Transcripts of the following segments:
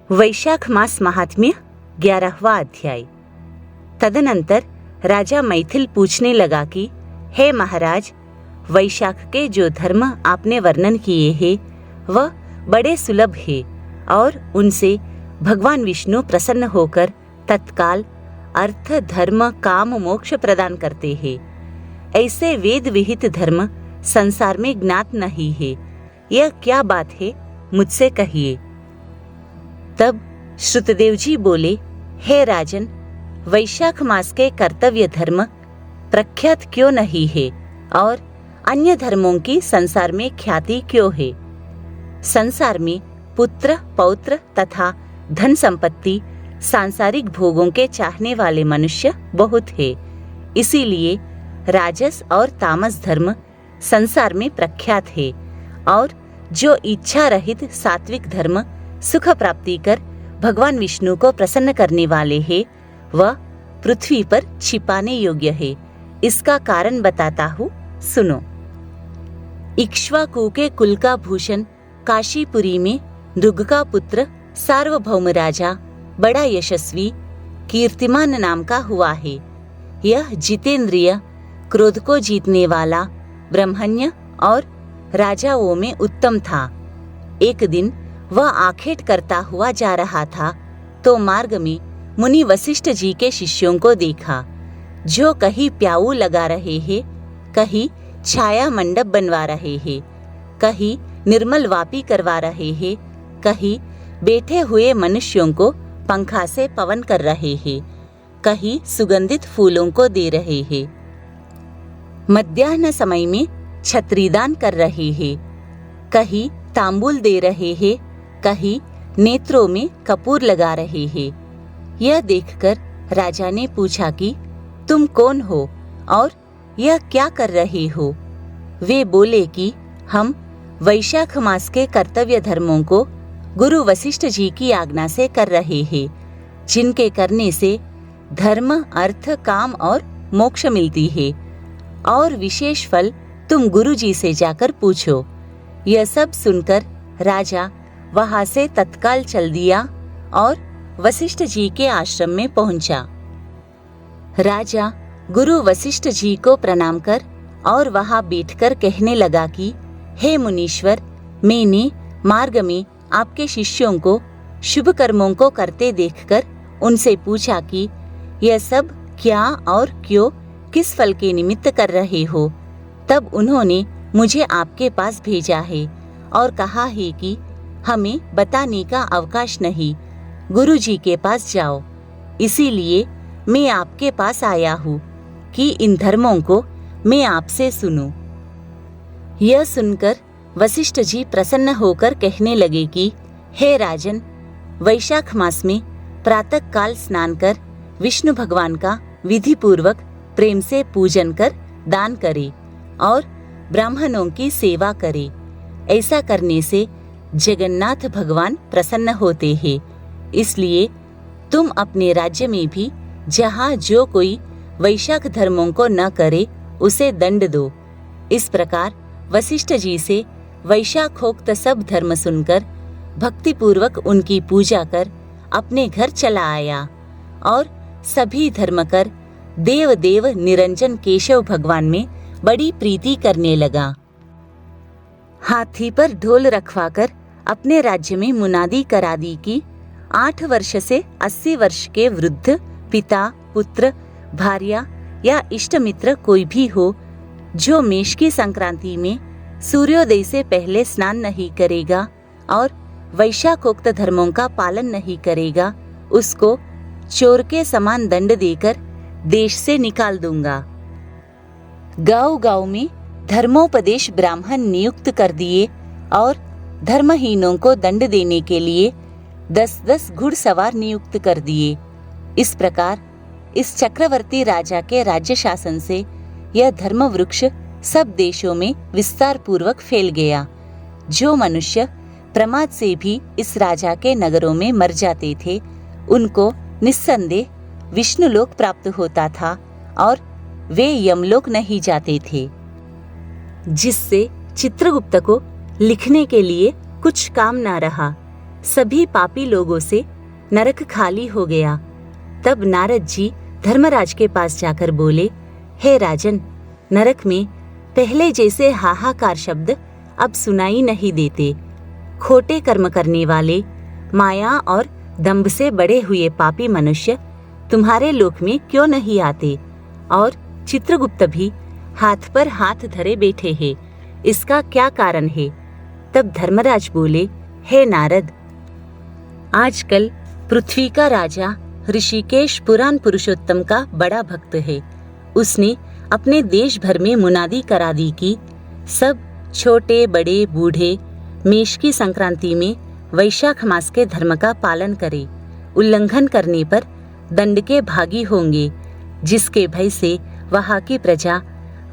वैशाख मास महात्म्य 11वां अध्याय। तदनंतर राजा मैथिल पूछने लगा कि हे महाराज, वैशाख के जो धर्म आपने वर्णन किए हैं वह बड़े सुलभ है और उनसे भगवान विष्णु प्रसन्न होकर तत्काल अर्थ, धर्म, काम, मोक्ष प्रदान करते हैं। ऐसे वेद विहित धर्म संसार में ज्ञात नहीं है। यह क्या बात है, मुझसे कहिए। तब श्रुतदेव जी बोले, हे राजन, वैशाख मास के कर्तव्य धर्म प्रख्यात क्यों नहीं है और अन्य धर्मों की संसार में ख्याति क्यों है? संसार में पुत्र, पौत्र तथा धन संपत्ति, सांसारिक भोगों के चाहने वाले मनुष्य बहुत है। इसीलिए राजस और तामस धर्म संसार में प्रख्यात है और जो इच्छा रहित सात्विक धर्म सुख प्राप्ति कर भगवान विष्णु को प्रसन्न करने वाले हैं, वह पृथ्वी पर छिपाने योग्य है। इसका कारण बताता हूँ, सुनो। इक्ष्वाकु के कुल का भूषण काशीपुरी में नृग का पुत्र सार्वभौम राजा बड़ा यशस्वी कीर्तिमान नाम का हुआ है। यह जितेंद्रिय, क्रोध को जीतने वाला, ब्रह्मण्य और राजाओं में उत्तम था। एक दिन वह आखेट करता हुआ जा रहा था तो मार्ग में मुनि वशिष्ठ जी के शिष्यों को देखा, जो कहीं प्याऊ लगा रहे हैं, कहीं छाया मंडप बनवा रहे हैं, कहीं निर्मल वापी करवा रहे हैं, कहीं बैठे हुए मनुष्यों को पंखा से पवन कर रहे हैं, कहीं सुगंधित फूलों को दे रहे हैं, मध्याह्न समय में छत्रीदान कर रहे हैं, कहीं तांबूल दे रहे हैं, कहीं नेत्रों में कपूर लगा रहे हैं। यह देखकर राजा ने पूछा कि तुम कौन हो और यह क्या कर रहे हो? वे बोले कि हम वैशाख मास के कर्तव्य धर्मों को गुरु वशिष्ठ जी की आज्ञा से कर रहे हैं, जिनके करने से धर्म, अर्थ, काम और मोक्ष मिलती है, और विशेष फल तुम गुरु जी से जाकर पूछो। यह सब सुनकर राजा वहां से तत्काल चल दिया और वशिष्ठ जी के आश्रम में पहुंचा। राजा गुरु वशिष्ठ जी को प्रणाम कर और वहां बैठकर कहने लगा कि हे मुनीश्वर, मैंने मार्ग में आपके शिष्यों को शुभ कर्मों को करते देखकर उनसे पूछा कि यह सब क्या और क्यों, किस फल के निमित्त कर रहे हो? तब उन्होंने मुझे आपके पास भेजा है और कहा है कि हमें बताने का अवकाश नहीं, गुरु जी के पास जाओ। इसीलिए मैं आपके पास आया हूँ कि इन धर्मों को मैं आपसे सुनूं। यह सुनकर वशिष्ठ जी प्रसन्न होकर कहने लगे कि हे राजन, वैशाख मास में प्रातः काल स्नान कर विष्णु भगवान का विधि पूर्वक प्रेम से पूजन कर दान करे और ब्राह्मणों की सेवा करे। ऐसा करने से जगन्नाथ भगवान प्रसन्न होते हैं। इसलिए तुम अपने राज्य में भी जहाँ जो कोई वैशाख धर्मों को न करे उसे दंड दो। इस प्रकार वशिष्ठ जी से वैशाखोक्त सब धर्म सुनकर भक्ति पूर्वक उनकी पूजा कर अपने घर चला आया और सभी धर्म कर देव देव निरंजन केशव भगवान में बड़ी प्रीति करने लगा। हाथी पर ढोल रखवाकर अपने राज्य में मुनादी करा दी कि 8 वर्ष से 80 वर्ष के वृद्ध पिता, पुत्र, भार्या या इष्ट मित्र कोई भी हो, जो मेष की संक्रांति में सूर्योदय से पहले स्नान नहीं करेगा और वैशाखोक्त धर्मों का पालन नहीं करेगा, उसको चोर के समान दंड देकर देश से निकाल दूंगा। गांव-गांव में धर्मोपदेश ब्राह्मण नियुक्त कर दिए और धर्महीनों को दंड देने के लिए 10-10 घुड़सवार नियुक्त कर दिए। इस प्रकार इस चक्रवर्ती राजा के राज्य शासन से यह धर्म वृक्ष सब देशों में विस्तार पूर्वक फैल गया। जो मनुष्य प्रमाद से भी इस राजा के नगरों में मर जाते थे, उनको निस्संदेह विष्णुलोक प्राप्त होता था और वे यमलोक नहीं जाते थे, जिससे चित्रगुप्त को लिखने के लिए कुछ काम न रहा। सभी पापी लोगों से नरक खाली हो गया। तब नारद जी धर्मराज के पास जाकर बोले, हे राजन, नरक में पहले जैसे हाहाकार शब्द अब सुनाई नहीं देते। खोटे कर्म करने वाले, माया और दंभ से बड़े हुए पापी मनुष्य तुम्हारे लोक में क्यों नहीं आते? और चित्रगुप्त भी हाथ पर हाथ धरे बैठे हैं, इसका क्या कारण है? तब धर्मराज बोले, हे नारद, आजकल पृथ्वी का राजा ऋषिकेश पुराण पुरुषोत्तम का बड़ा भक्त है। उसने अपने देश भर में मुनादी करा दी कि सब छोटे बड़े बूढ़े मेष की संक्रांति में वैशाख मास के धर्म का पालन करें। उल्लंघन करने पर दंड के भागी होंगे, जिसके भय से वहाँ की प्रजा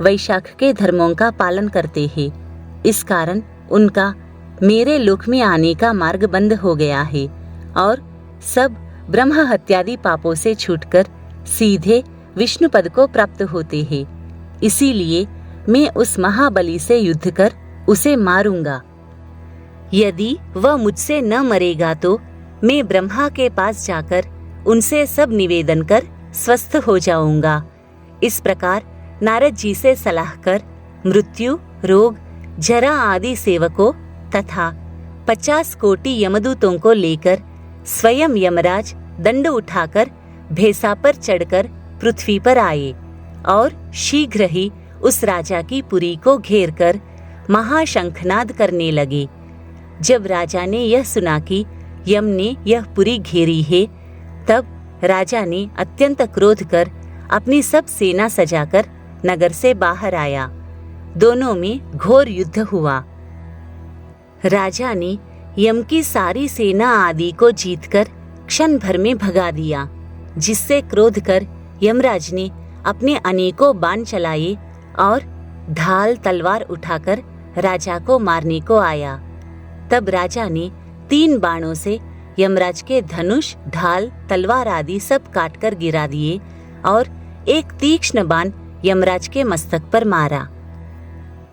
वैशाख के धर्मों का पालन करते हैं। इस कारण उनका मेरे लोक में आने का मार्ग बंद हो गया है और सब ब्रह्म हत्यादि पापों से छूटकर सीधे विष्णु पद को प्राप्त होते हैं। इसीलिए मैं उस महाबली से युद्ध कर उसे मारूंगा। यदि वह मुझसे न मरेगा तो मैं ब्रह्मा के पास जाकर उनसे सब निवेदन कर स्वस्थ हो जाऊंगा। इस प्रकार नारद जी से सलाह कर मृत्यु, रोग, जरा आदि सेवकों तथा 50 कोटि यमदूतों को लेकर स्वयं यमराज दंड उठाकर भैंसा पर चढ़कर पृथ्वी पर आए और शीघ्र ही उस राजा की पुरी को घेर कर महाशंखनाद करने लगे। जब राजा ने यह सुना कि यम ने यह पुरी घेरी है, तब राजा ने अत्यंत क्रोध कर अपनी सब सेना सजाकर नगर से बाहर आया। दोनों में घोर युद्ध हुआ। राजा ने यम की सारी सेना आदि को जीतकर क्षण भर में भगा दिया, जिससे क्रोध कर यमराज ने अपने अनेकों बाण चलाए और ढाल तलवार उठाकर राजा को मारने को आया। तब राजा ने 3 बाणों से यमराज के धनुष, ढाल, तलवार आदि सब काटकर गिरा दिए और एक तीक्ष्ण बाण यमराज के मस्तक पर मारा।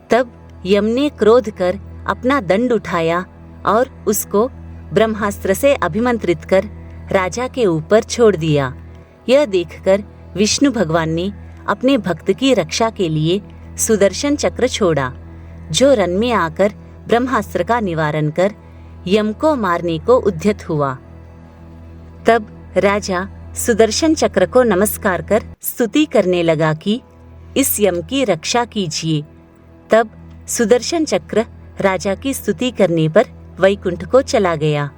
तब यम ने क्रोध कर अपना दंड उठाया और उसको ब्रह्मास्त्र से अभिमंत्रित कर राजा के ऊपर छोड़ दिया। यह देखकर विष्णु भगवान ने अपने भक्त की रक्षा के लिए सुदर्शन चक्र छोड़ा, जो रन में आकर ब्रह्मास्त्र का निवारण कर यम को मारने को उद्यत हुआ। तब राजा सुदर्शन चक्र को नमस्कार कर स्तुति करने लगा कि इस यम की रक्षा कीजिए। तब सुदर्शन चक्र राजा की स्तुति करने पर वैकुंठ को चला गया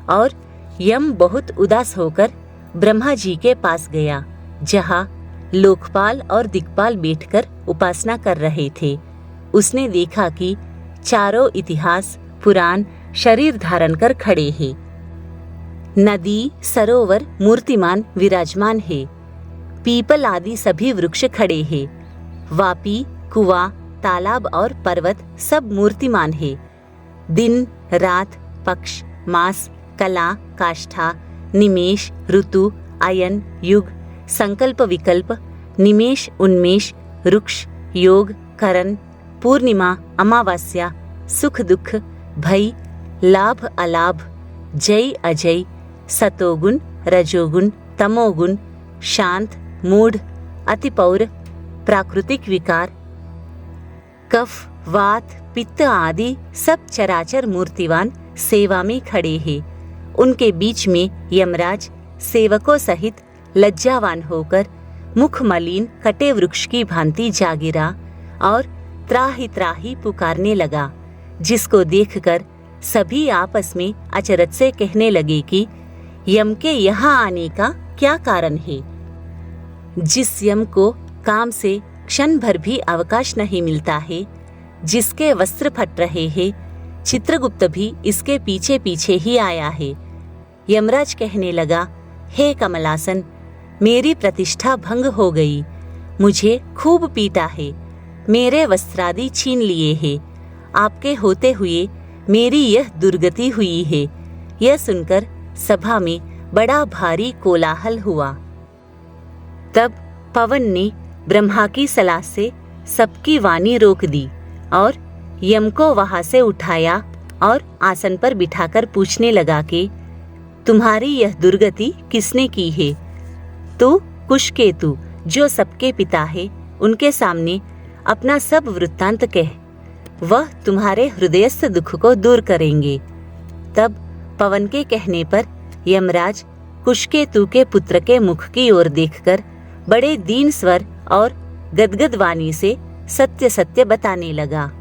और यम बहुत उदास होकर ब्रह्मा जी के पास गया, जहाँ लोकपाल और दिक्पाल बैठकर उपासना कर रहे थे। उसने देखा कि चारों इतिहास पुराण शरीर धारण कर खड़े हैं। नदी, सरोवर मूर्तिमान विराजमान है। पीपल आदि सभी वृक्ष खड़े हैं। वापी, कुआं, तालाब और पर्वत सब मूर्तिमान है। दिन, रात, पक्ष, मास, कला, काष्ठा, निमेष, ऋतु, अयन, युग, संकल्प, विकल्प, निमेष, उन्मेष, रुक्ष, योग, करण, पूर्णिमा, अमावास्या, सुख दुख, भय, लाभ अलाभ, जय अजय, सतोगुण, रजोगुण, तमोगुण, शांत, मूढ़, अतिपौर, प्राकृतिक विकार, कफ, वात, पित्त आदि सब चराचर मूर्तिवान सेवा में खड़े हैं। उनके बीच में यमराज सेवकों सहित लज्जावान होकर मुख मलिन कटे वृक्ष की भांति जा गिरा और त्राहि त्राहि पुकारने लगा, जिसको देखकर सभी आपस में अचरज से कहने लगे कि यम के यहाँ आने का क्या कारण है। जिस यम को काम से क्षण भर भी अवकाश नहीं मिलता है, जिसके वस्त्र फट रहे हैं, चित्रगुप्त भी इसके पीछे पीछे ही आया है। यमराज कहने लगा, हे कमलासन, मेरी प्रतिष्ठा भंग हो गई, मुझे खूब पीटा है, मेरे वस्त्रादि छीन लिए हैं, आपके होते हुए मेरी यह दुर्गति हुई है। यह सुनकर सभा में बड़ा भारी कोलाहल हुआ। तब पवन ने ब्रह्मा की सलाह से सबकी वाणी रोक दी और यम को वहां से उठाया और आसन पर बिठाकर पूछने लगा कि तुम्हारी यह दुर्गति किसने की है? तो कुशकेतु, जो सबके पिता है, उनके सामने अपना सब वृत्तांत कह, वह तुम्हारे हृदयस्थ दुख को दूर करेंगे। तब पवन के कहने पर यमराज कुशकेतु के पुत्र के मुख की ओर देखकर बड़े दीन स्वर और गदगद वाणी से सत्य सत्य बताने लगा।